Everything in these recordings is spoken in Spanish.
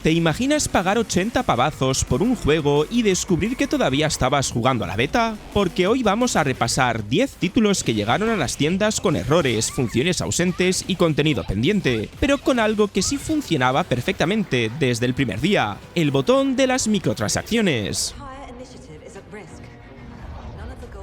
¿Te imaginas pagar 80 pavazos por un juego y descubrir que todavía estabas jugando a la beta? Porque hoy vamos a repasar 10 títulos que llegaron a las tiendas con errores, funciones ausentes y contenido pendiente, pero con algo que sí funcionaba perfectamente desde el primer día: el botón de las microtransacciones.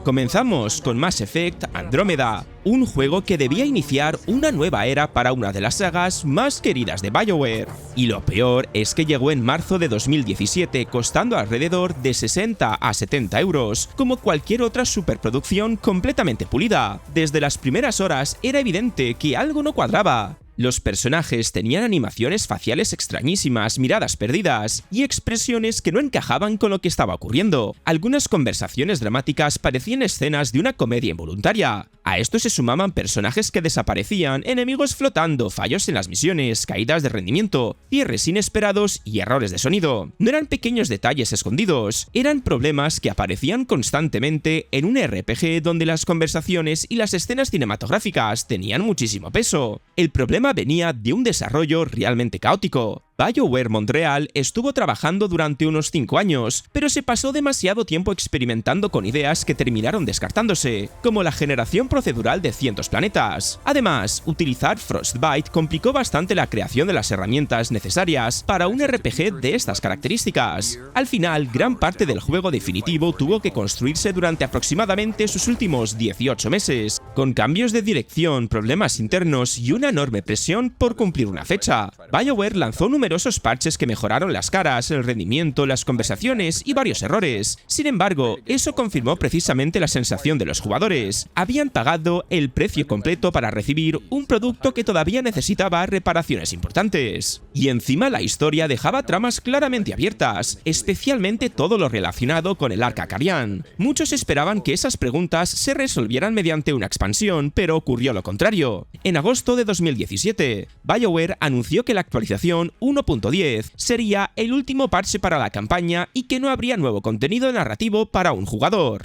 Comenzamos con Mass Effect Andrómeda, un juego que debía iniciar una nueva era para una de las sagas más queridas de BioWare. Y lo peor es que llegó en marzo de 2017 costando alrededor de 60 a 70 euros, como cualquier otra superproducción completamente pulida. Desde las primeras horas era evidente que algo no cuadraba. Los personajes tenían animaciones faciales extrañísimas, miradas perdidas y expresiones que no encajaban con lo que estaba ocurriendo. Algunas conversaciones dramáticas parecían escenas de una comedia involuntaria. A esto se sumaban personajes que desaparecían, enemigos flotando, fallos en las misiones, caídas de rendimiento, cierres inesperados y errores de sonido. No eran pequeños detalles escondidos, eran problemas que aparecían constantemente en un RPG donde las conversaciones y las escenas cinematográficas tenían muchísimo peso. El problema venía de un desarrollo realmente caótico. BioWare Montreal estuvo trabajando durante unos 5 años, pero se pasó demasiado tiempo experimentando con ideas que terminaron descartándose, como la generación procedural de cientos planetas. Además, utilizar Frostbite complicó bastante la creación de las herramientas necesarias para un RPG de estas características. Al final, gran parte del juego definitivo tuvo que construirse durante aproximadamente sus últimos 18 meses, con cambios de dirección, problemas internos y una enorme presión por cumplir una fecha. BioWare lanzó numerosos parches que mejoraron las caras, el rendimiento, las conversaciones y varios errores. Sin embargo, eso confirmó precisamente la sensación de los jugadores. Habían pagado el precio completo para recibir un producto que todavía necesitaba reparaciones importantes. Y encima la historia dejaba tramas claramente abiertas, especialmente todo lo relacionado con el Arca Carian. Muchos esperaban que esas preguntas se resolvieran mediante una expansión, pero ocurrió lo contrario. En agosto de 2017, BioWare anunció que la actualización 1.10 sería el último parche para la campaña y que no habría nuevo contenido narrativo para un jugador.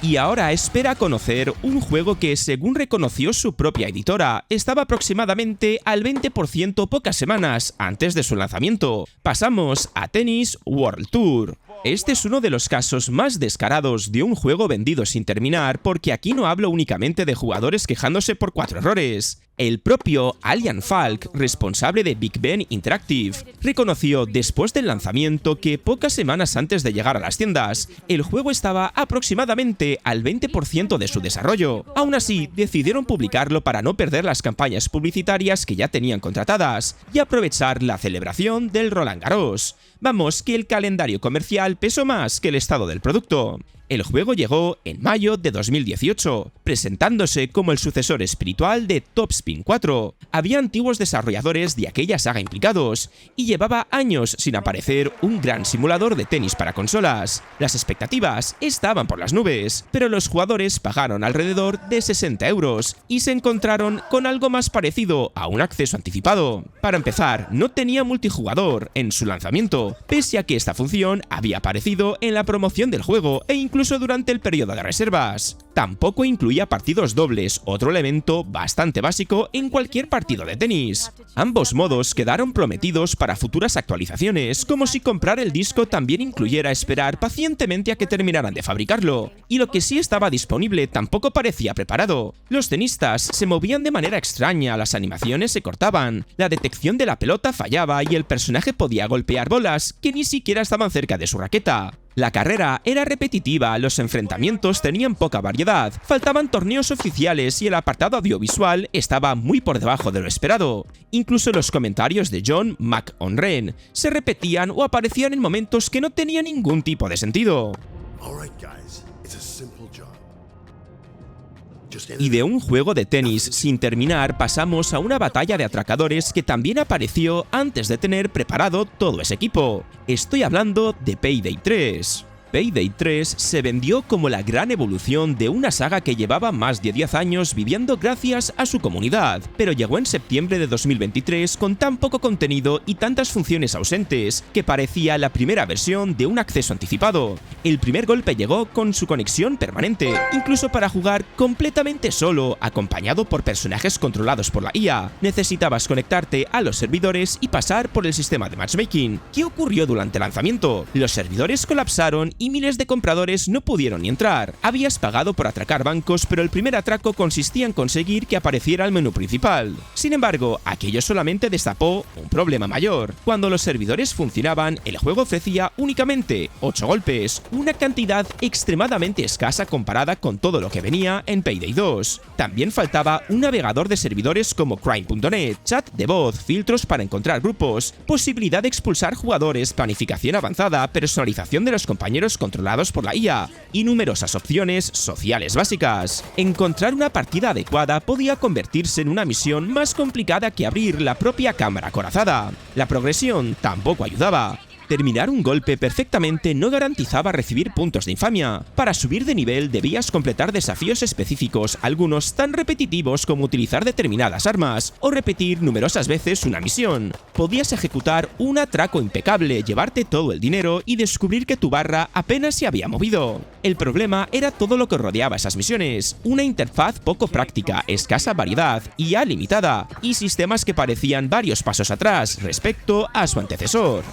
Y ahora espera conocer un juego que, según reconoció su propia editora, estaba aproximadamente al 20% pocas semanas antes de su lanzamiento. Pasamos a Tennis World Tour. Este es uno de los casos más descarados de un juego vendido sin terminar, porque aquí no hablo únicamente de jugadores quejándose por 4 errores. El propio Alyan Falk, responsable de Big Ben Interactive, reconoció después del lanzamiento que pocas semanas antes de llegar a las tiendas, el juego estaba aproximadamente al 20% de su desarrollo. Aún así, decidieron publicarlo para no perder las campañas publicitarias que ya tenían contratadas y aprovechar la celebración del Roland Garros. Vamos, que el calendario comercial pesó más que el estado del producto. El juego llegó en mayo de 2018, presentándose como el sucesor espiritual de Top Spin 4. Había antiguos desarrolladores de aquella saga implicados, y llevaba años sin aparecer un gran simulador de tenis para consolas. Las expectativas estaban por las nubes, pero los jugadores pagaron alrededor de 60 euros y se encontraron con algo más parecido a un acceso anticipado. Para empezar, no tenía multijugador en su lanzamiento, pese a que esta función había aparecido en la promoción del juego e incluso durante el periodo de reservas. Tampoco incluía partidos dobles, otro elemento bastante básico en cualquier partido de tenis. Ambos modos quedaron prometidos para futuras actualizaciones, como si comprar el disco también incluyera esperar pacientemente a que terminaran de fabricarlo. Y lo que sí estaba disponible tampoco parecía preparado. Los tenistas se movían de manera extraña, las animaciones se cortaban, la detección de la pelota fallaba y el personaje podía golpear bolas que ni siquiera estaban cerca de su raqueta. La carrera era repetitiva, los enfrentamientos tenían poca variedad, faltaban torneos oficiales y el apartado audiovisual estaba muy por debajo de lo esperado. Incluso los comentarios de John McOnren se repetían o aparecían en momentos que no tenían ningún tipo de sentido. Y de un juego de tenis sin terminar pasamos a una batalla de atracadores que también apareció antes de tener preparado todo ese equipo. Estoy hablando de Payday 3. Payday 3 se vendió como la gran evolución de una saga que llevaba más de 10 años viviendo gracias a su comunidad, pero llegó en septiembre de 2023 con tan poco contenido y tantas funciones ausentes que parecía la primera versión de un acceso anticipado. El primer golpe llegó con su conexión permanente, incluso para jugar completamente solo, acompañado por personajes controlados por la IA. Necesitabas conectarte a los servidores y pasar por el sistema de matchmaking. ¿Qué ocurrió durante el lanzamiento? Los servidores colapsaron y miles de compradores no pudieron ni entrar. Habías pagado por atracar bancos, pero el primer atraco consistía en conseguir que apareciera el menú principal. Sin embargo, aquello solamente destapó un problema mayor. Cuando los servidores funcionaban, el juego ofrecía únicamente 8 golpes, una cantidad extremadamente escasa comparada con todo lo que venía en Payday 2. También faltaba un navegador de servidores como Crime.net, chat de voz, filtros para encontrar grupos, posibilidad de expulsar jugadores, planificación avanzada, personalización de los compañeros controlados por la IA y numerosas opciones sociales básicas. Encontrar una partida adecuada podía convertirse en una misión más complicada que abrir la propia cámara acorazada. La progresión tampoco ayudaba. Terminar un golpe perfectamente no garantizaba recibir puntos de infamia. Para subir de nivel debías completar desafíos específicos, algunos tan repetitivos como utilizar determinadas armas, o repetir numerosas veces una misión. Podías ejecutar un atraco impecable, llevarte todo el dinero y descubrir que tu barra apenas se había movido. El problema era todo lo que rodeaba esas misiones: una interfaz poco práctica, escasa variedad, IA limitada, y sistemas que parecían varios pasos atrás respecto a su antecesor.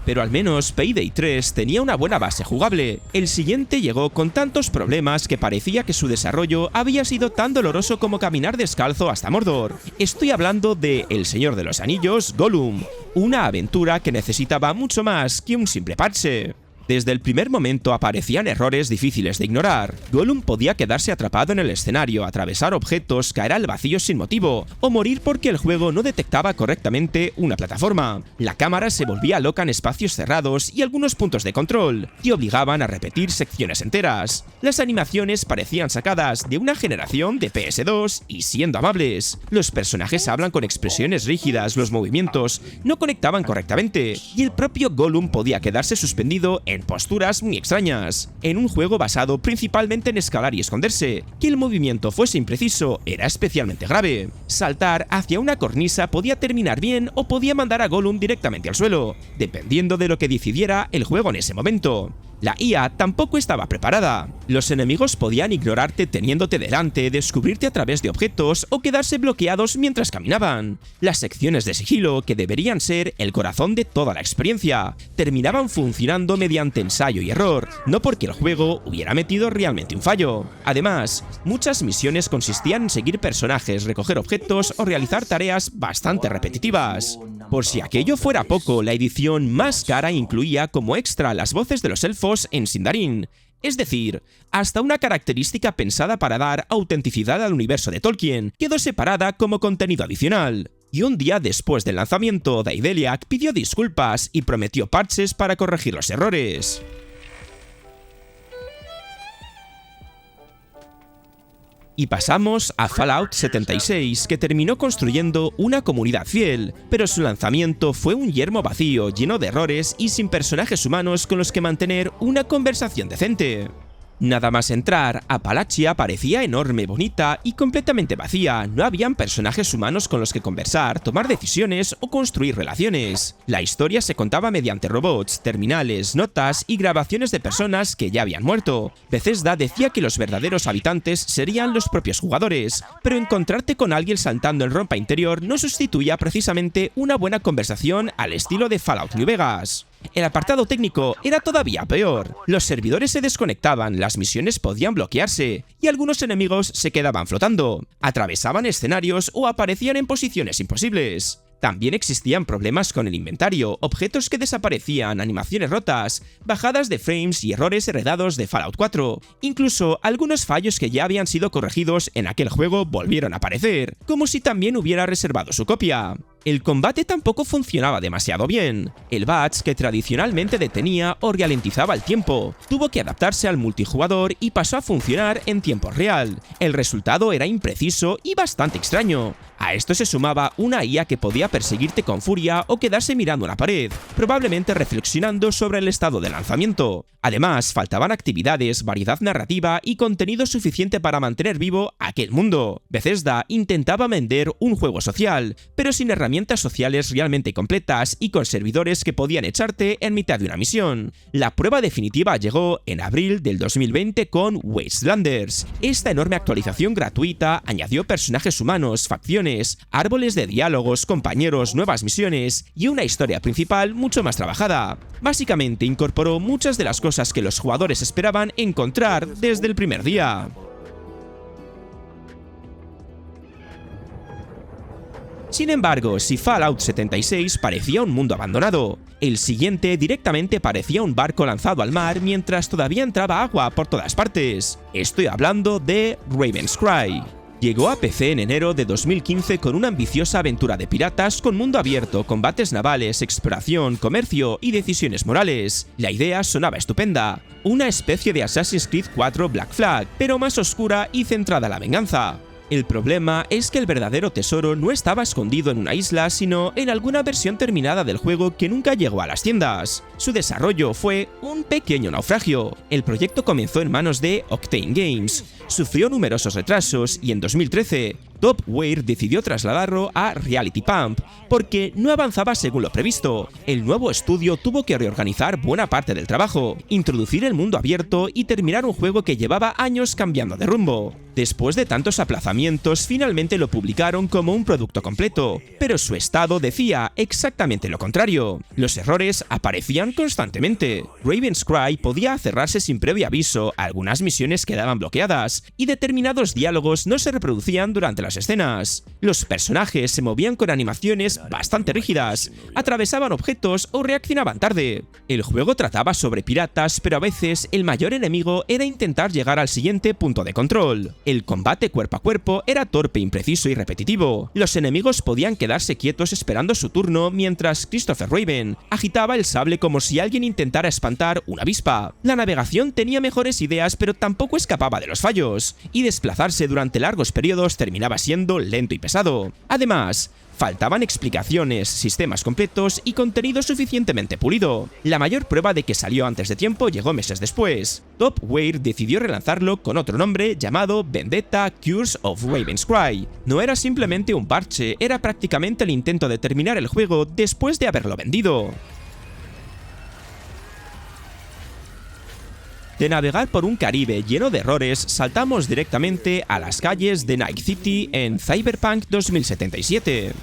Pero al menos Payday 3 tenía una buena base jugable. El siguiente llegó con tantos problemas que parecía que su desarrollo había sido tan doloroso como caminar descalzo hasta Mordor. Estoy hablando de El Señor de los Anillos, Gollum, una aventura que necesitaba mucho más que un simple parche. Desde el primer momento aparecían errores difíciles de ignorar. Gollum podía quedarse atrapado en el escenario, atravesar objetos, caer al vacío sin motivo, o morir porque el juego no detectaba correctamente una plataforma. La cámara se volvía loca en espacios cerrados y algunos puntos de control, que obligaban a repetir secciones enteras. Las animaciones parecían sacadas de una generación de PS2 y, siendo amables, los personajes hablan con expresiones rígidas, los movimientos no conectaban correctamente, y el propio Gollum podía quedarse suspendido en posturas muy extrañas. En un juego basado principalmente en escalar y esconderse, que el movimiento fuese impreciso era especialmente grave. Saltar hacia una cornisa podía terminar bien o podía mandar a Gollum directamente al suelo, dependiendo de lo que decidiera el juego en ese momento. La IA tampoco estaba preparada. Los enemigos podían ignorarte teniéndote delante, descubrirte a través de objetos o quedarse bloqueados mientras caminaban. Las secciones de sigilo, que deberían ser el corazón de toda la experiencia, terminaban funcionando mediante ensayo y error, no porque el juego hubiera metido realmente un fallo. Además, muchas misiones consistían en seguir personajes, recoger objetos o realizar tareas bastante repetitivas. Por si aquello fuera poco, la edición más cara incluía como extra las voces de los elfos en Sindarin, es decir, hasta una característica pensada para dar autenticidad al universo de Tolkien quedó separada como contenido adicional. Y un día después del lanzamiento, Daedalic pidió disculpas y prometió parches para corregir los errores. Y pasamos a Fallout 76, que terminó construyendo una comunidad fiel, pero su lanzamiento fue un yermo vacío, lleno de errores y sin personajes humanos con los que mantener una conversación decente. Nada más entrar, Appalachia parecía enorme, bonita y completamente vacía. No habían personajes humanos con los que conversar, tomar decisiones o construir relaciones. La historia se contaba mediante robots, terminales, notas y grabaciones de personas que ya habían muerto. Bethesda decía que los verdaderos habitantes serían los propios jugadores, pero encontrarte con alguien saltando en ropa interior no sustituía precisamente una buena conversación al estilo de Fallout New Vegas. El apartado técnico era todavía peor. Los servidores se desconectaban, las misiones podían bloquearse y algunos enemigos se quedaban flotando, atravesaban escenarios o aparecían en posiciones imposibles. También existían problemas con el inventario, objetos que desaparecían, animaciones rotas, bajadas de frames y errores heredados de Fallout 4. Incluso algunos fallos que ya habían sido corregidos en aquel juego volvieron a aparecer, como si también hubiera reservado su copia. El combate tampoco funcionaba demasiado bien. El BATS, que tradicionalmente detenía o ralentizaba el tiempo, tuvo que adaptarse al multijugador y pasó a funcionar en tiempo real. El resultado era impreciso y bastante extraño. A esto se sumaba una IA que podía perseguirte con furia o quedarse mirando una pared, probablemente reflexionando sobre el estado de lanzamiento. Además, faltaban actividades, variedad narrativa y contenido suficiente para mantener vivo aquel mundo. Bethesda intentaba vender un juego social, pero sin herramientas sociales realmente completas y con servidores que podían echarte en mitad de una misión. La prueba definitiva llegó en abril del 2020 con Wastelanders. Esta enorme actualización gratuita añadió personajes humanos, facciones, árboles de diálogos, compañeros, nuevas misiones y una historia principal mucho más trabajada. Básicamente incorporó muchas de las cosas que los jugadores esperaban encontrar desde el primer día. Sin embargo, si Fallout 76 parecía un mundo abandonado, el siguiente directamente parecía un barco lanzado al mar mientras todavía entraba agua por todas partes. Estoy hablando de Raven's Cry. Llegó a PC en enero de 2015 con una ambiciosa aventura de piratas con mundo abierto, combates navales, exploración, comercio y decisiones morales. La idea sonaba estupenda, una especie de Assassin's Creed 4 Black Flag, pero más oscura y centrada en la venganza. El problema es que el verdadero tesoro no estaba escondido en una isla, sino en alguna versión terminada del juego que nunca llegó a las tiendas. Su desarrollo fue un pequeño naufragio. El proyecto comenzó en manos de Octane Games, sufrió numerosos retrasos y en 2013 Topware decidió trasladarlo a Reality Pump porque no avanzaba según lo previsto. El nuevo estudio tuvo que reorganizar buena parte del trabajo, introducir el mundo abierto y terminar un juego que llevaba años cambiando de rumbo. Después de tantos aplazamientos, finalmente lo publicaron como un producto completo, pero su estado decía exactamente lo contrario. Los errores aparecían constantemente. Raven's Cry podía cerrarse sin previo aviso, algunas misiones quedaban bloqueadas y determinados diálogos no se reproducían durante las escenas. Los personajes se movían con animaciones bastante rígidas, atravesaban objetos o reaccionaban tarde. El juego trataba sobre piratas, pero a veces el mayor enemigo era intentar llegar al siguiente punto de control. El combate cuerpo a cuerpo era torpe, impreciso y repetitivo. Los enemigos podían quedarse quietos esperando su turno mientras Christopher Raven agitaba el sable como si alguien intentara espantar una avispa. La navegación tenía mejores ideas, pero tampoco escapaba de los fallos, y desplazarse durante largos periodos terminaba siendo lento y pesado. Además, faltaban explicaciones, sistemas completos y contenido suficientemente pulido. La mayor prueba de que salió antes de tiempo llegó meses después. Topware decidió relanzarlo con otro nombre llamado Vendetta: Curse of Raven's Cry. No era simplemente un parche, era prácticamente el intento de terminar el juego después de haberlo vendido. De navegar por un Caribe lleno de errores, saltamos directamente a las calles de Night City en Cyberpunk 2077.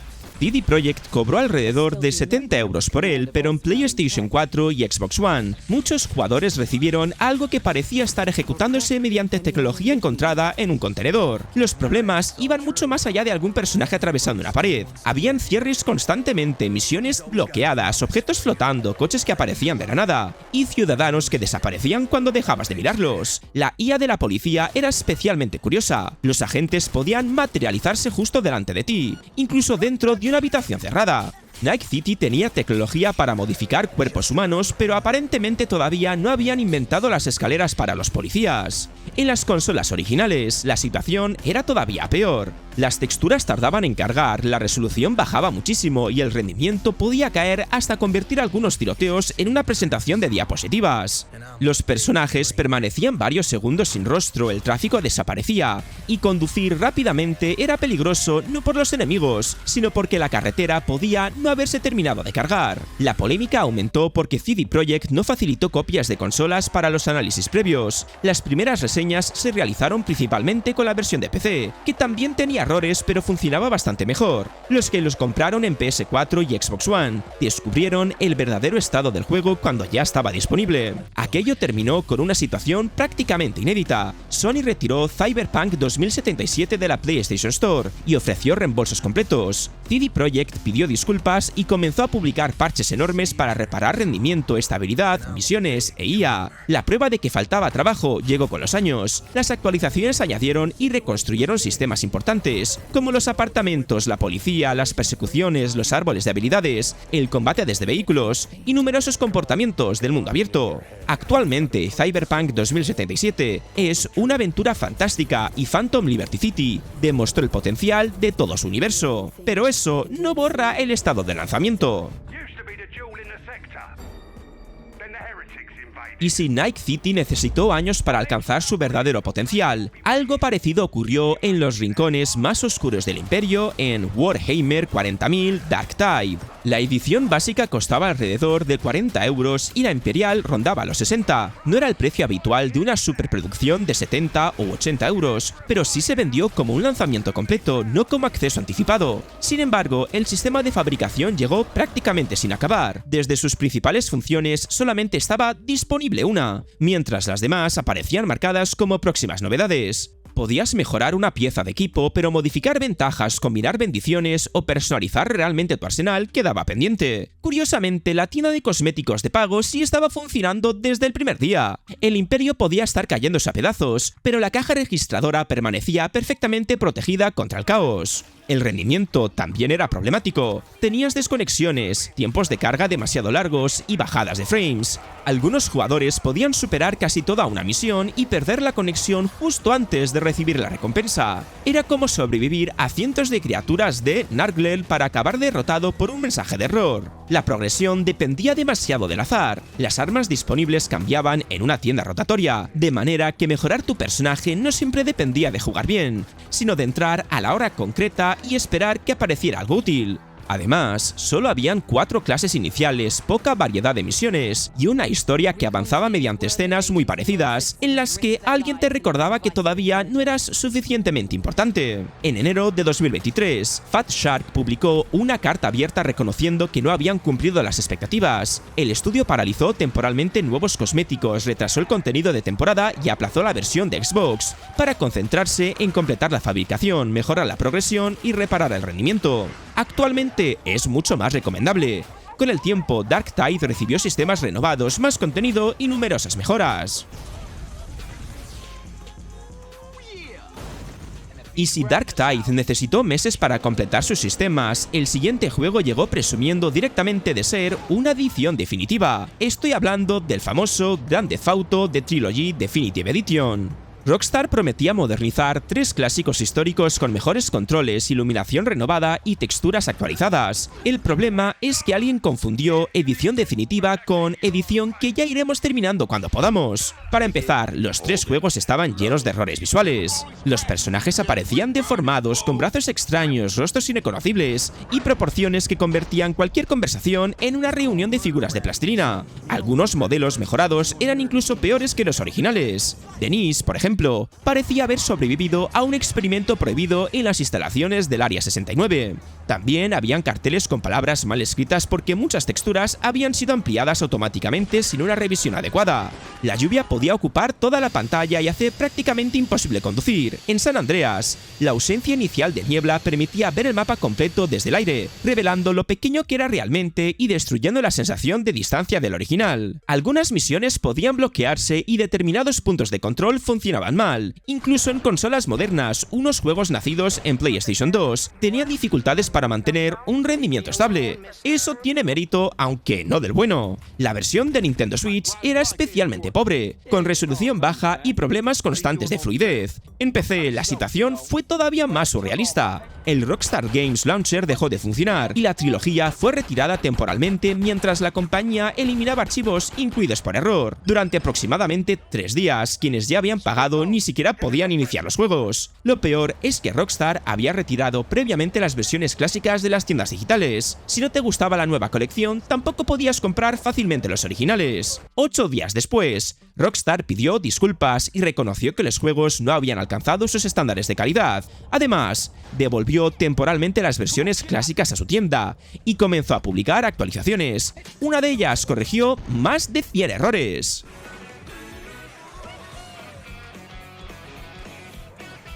CD Projekt cobró alrededor de 70 € por él, pero en PlayStation 4 y Xbox One, muchos jugadores recibieron algo que parecía estar ejecutándose mediante tecnología encontrada en un contenedor. Los problemas iban mucho más allá de algún personaje atravesando una pared. Habían cierres constantemente, misiones bloqueadas, objetos flotando, coches que aparecían de la nada, y ciudadanos que desaparecían cuando dejabas de mirarlos. La IA de la policía era especialmente curiosa. Los agentes podían materializarse justo delante de ti, incluso dentro de una habitación cerrada. Night City tenía tecnología para modificar cuerpos humanos, pero aparentemente todavía no habían inventado las escaleras para los policías. En las consolas originales, la situación era todavía peor. Las texturas tardaban en cargar, la resolución bajaba muchísimo y el rendimiento podía caer hasta convertir algunos tiroteos en una presentación de diapositivas. Los personajes permanecían varios segundos sin rostro, el tráfico desaparecía, y conducir rápidamente era peligroso no por los enemigos, sino porque la carretera podía no haberse terminado de cargar. La polémica aumentó porque CD Projekt no facilitó copias de consolas para los análisis previos. Las primeras reseñas se realizaron principalmente con la versión de PC, que también tenía errores pero funcionaba bastante mejor. Los que los compraron en PS4 y Xbox One descubrieron el verdadero estado del juego cuando ya estaba disponible. Aquello terminó con una situación prácticamente inédita. Sony retiró Cyberpunk 2077 de la PlayStation Store y ofreció reembolsos completos. CD Projekt pidió disculpas y comenzó a publicar parches enormes para reparar rendimiento, estabilidad, misiones e IA. La prueba de que faltaba trabajo llegó con los años. Las actualizaciones añadieron y reconstruyeron sistemas importantes, principales, como los apartamentos, la policía, las persecuciones, los árboles de habilidades, el combate desde vehículos y numerosos comportamientos del mundo abierto. Actualmente, Cyberpunk 2077 es una aventura fantástica y Phantom Liberty City demostró el potencial de todo su universo, pero eso no borra el estado de lanzamiento. Y si Night City necesitó años para alcanzar su verdadero potencial, algo parecido ocurrió en los rincones más oscuros del Imperio en Warhammer 40.000 Dark Tide. La edición básica costaba alrededor de 40 € y la Imperial rondaba los 60. No era el precio habitual de una superproducción de 70 u 80 €, pero sí se vendió como un lanzamiento completo, no como acceso anticipado. Sin embargo, el sistema de fabricación llegó prácticamente sin acabar. Desde sus principales funciones solamente estaba disponible una, mientras las demás aparecían marcadas como próximas novedades. Podías mejorar una pieza de equipo, pero modificar ventajas, combinar bendiciones o personalizar realmente tu arsenal quedaba pendiente. Curiosamente, la tienda de cosméticos de pago sí estaba funcionando desde el primer día. El Imperio podía estar cayéndose a pedazos, pero la caja registradora permanecía perfectamente protegida contra el caos. El rendimiento también era problemático. Tenías desconexiones, tiempos de carga demasiado largos y bajadas de frames. Algunos jugadores podían superar casi toda una misión y perder la conexión justo antes de recibir la recompensa. Era como sobrevivir a cientos de criaturas de Narglel para acabar derrotado por un mensaje de error. La progresión dependía demasiado del azar. Las armas disponibles cambiaban en una tienda rotatoria, de manera que mejorar tu personaje no siempre dependía de jugar bien, sino de entrar a la hora concreta y esperar que apareciera algo útil. Además, solo habían 4 clases iniciales, poca variedad de misiones y una historia que avanzaba mediante escenas muy parecidas, en las que alguien te recordaba que todavía no eras suficientemente importante. En enero de 2023, Fat Shark publicó una carta abierta reconociendo que no habían cumplido las expectativas. El estudio paralizó temporalmente nuevos cosméticos, retrasó el contenido de temporada y aplazó la versión de Xbox, para concentrarse en completar la fabricación, mejorar la progresión y reparar el rendimiento. Actualmente es mucho más recomendable. Con el tiempo, Dark Tide recibió sistemas renovados, más contenido y numerosas mejoras. Y si Dark Tide necesitó meses para completar sus sistemas, el siguiente juego llegó presumiendo directamente de ser una edición definitiva. Estoy hablando del famoso Grand Theft Auto The Trilogy Definitive Edition. Rockstar prometía modernizar 3 clásicos históricos con mejores controles, iluminación renovada y texturas actualizadas. El problema es que alguien confundió edición definitiva con edición que ya iremos terminando cuando podamos. Para empezar, los 3 juegos estaban llenos de errores visuales. Los personajes aparecían deformados, con brazos extraños, rostros irreconocibles y proporciones que convertían cualquier conversación en una reunión de figuras de plastilina. Algunos modelos mejorados eran incluso peores que los originales. Denise, por ejemplo, parecía haber sobrevivido a un experimento prohibido en las instalaciones del Área 69. También habían carteles con palabras mal escritas porque muchas texturas habían sido ampliadas automáticamente sin una revisión adecuada. La lluvia podía ocupar toda la pantalla y hacer prácticamente imposible conducir. En San Andreas, la ausencia inicial de niebla permitía ver el mapa completo desde el aire, revelando lo pequeño que era realmente y destruyendo la sensación de distancia del original. Algunas misiones podían bloquearse y determinados puntos de control funcionaban mal. Incluso en consolas modernas, unos juegos nacidos en PlayStation 2 tenían dificultades para mantener un rendimiento estable. Eso tiene mérito, aunque no del bueno. La versión de Nintendo Switch era especialmente pobre, con resolución baja y problemas constantes de fluidez. En PC, la situación fue todavía más surrealista. El Rockstar Games Launcher dejó de funcionar y la trilogía fue retirada temporalmente mientras la compañía eliminaba archivos incluidos por error. Durante aproximadamente 3 días, quienes ya habían pagado ni siquiera podían iniciar los juegos. Lo peor es que Rockstar había retirado previamente las versiones clásicas de las tiendas digitales. Si no te gustaba la nueva colección, tampoco podías comprar fácilmente los originales. 8 días después, Rockstar pidió disculpas y reconoció que los juegos no habían alcanzado sus estándares de calidad. Además, devolvió temporalmente las versiones clásicas a su tienda y comenzó a publicar actualizaciones. Una de ellas corrigió más de 100 errores.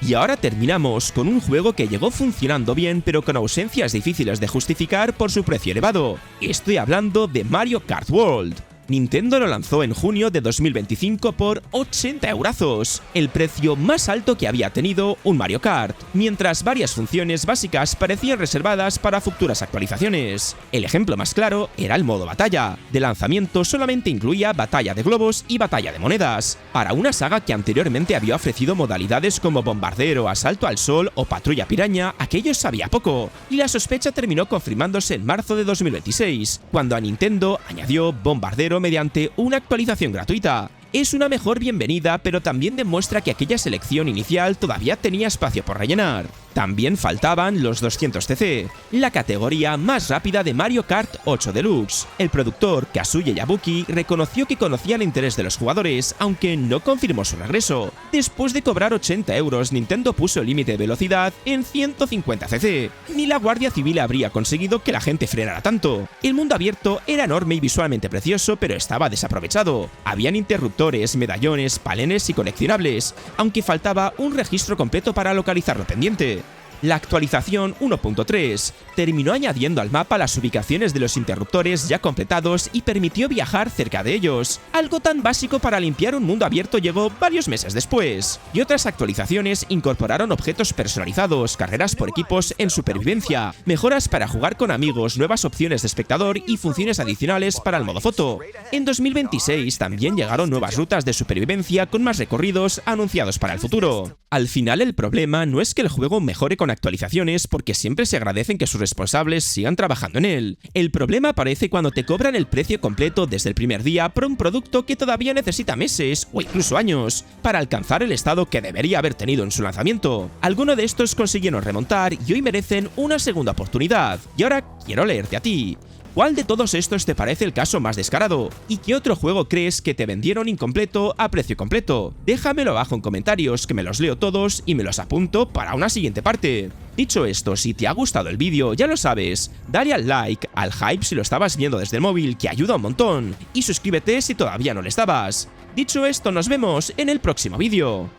Y ahora terminamos con un juego que llegó funcionando bien pero con ausencias difíciles de justificar por su precio elevado. Estoy hablando de Mario Kart World. Nintendo lo lanzó en junio de 2025 por 80 eurazos, el precio más alto que había tenido un Mario Kart, mientras varias funciones básicas parecían reservadas para futuras actualizaciones. El ejemplo más claro era el modo batalla. De lanzamiento solamente incluía batalla de globos y batalla de monedas. Para una saga que anteriormente había ofrecido modalidades como bombardero, asalto al sol o patrulla piraña, aquello sabía poco, y la sospecha terminó confirmándose en marzo de 2026, cuando a Nintendo añadió bombardero mediante una actualización gratuita. Es una mejor bienvenida, pero también demuestra que aquella selección inicial todavía tenía espacio por rellenar. También faltaban los 200cc, la categoría más rápida de Mario Kart 8 Deluxe. El productor, Kazuya Yabuki, reconoció que conocía el interés de los jugadores, aunque no confirmó su regreso. Después de cobrar 80 euros, Nintendo puso el límite de velocidad en 150cc. Ni la Guardia Civil habría conseguido que la gente frenara tanto. El mundo abierto era enorme y visualmente precioso, pero estaba desaprovechado. Habían interruptores, medallones, palenes y coleccionables, aunque faltaba un registro completo para localizar lo pendiente. La actualización 1.3 terminó añadiendo al mapa las ubicaciones de los interruptores ya completados y permitió viajar cerca de ellos. Algo tan básico para limpiar un mundo abierto llegó varios meses después. Y otras actualizaciones incorporaron objetos personalizados, carreras por equipos en supervivencia, mejoras para jugar con amigos, nuevas opciones de espectador y funciones adicionales para el modo foto. En 2026 también llegaron nuevas rutas de supervivencia con más recorridos anunciados para el futuro. Al final el problema no es que el juego mejore con actualizaciones, porque siempre se agradecen que sus responsables sigan trabajando en él. El problema aparece cuando te cobran el precio completo desde el primer día por un producto que todavía necesita meses o incluso años para alcanzar el estado que debería haber tenido en su lanzamiento. Algunos de estos consiguieron remontar y hoy merecen una segunda oportunidad. Y ahora quiero leerte a ti. ¿Cuál de todos estos te parece el caso más descarado? ¿Y qué otro juego crees que te vendieron incompleto a precio completo? Déjamelo abajo en comentarios, que me los leo todos y me los apunto para una siguiente parte. Dicho esto, si te ha gustado el vídeo, ya lo sabes, dale al like, al hype si lo estabas viendo desde el móvil, que ayuda un montón, y suscríbete si todavía no lo estabas. Dicho esto, nos vemos en el próximo vídeo.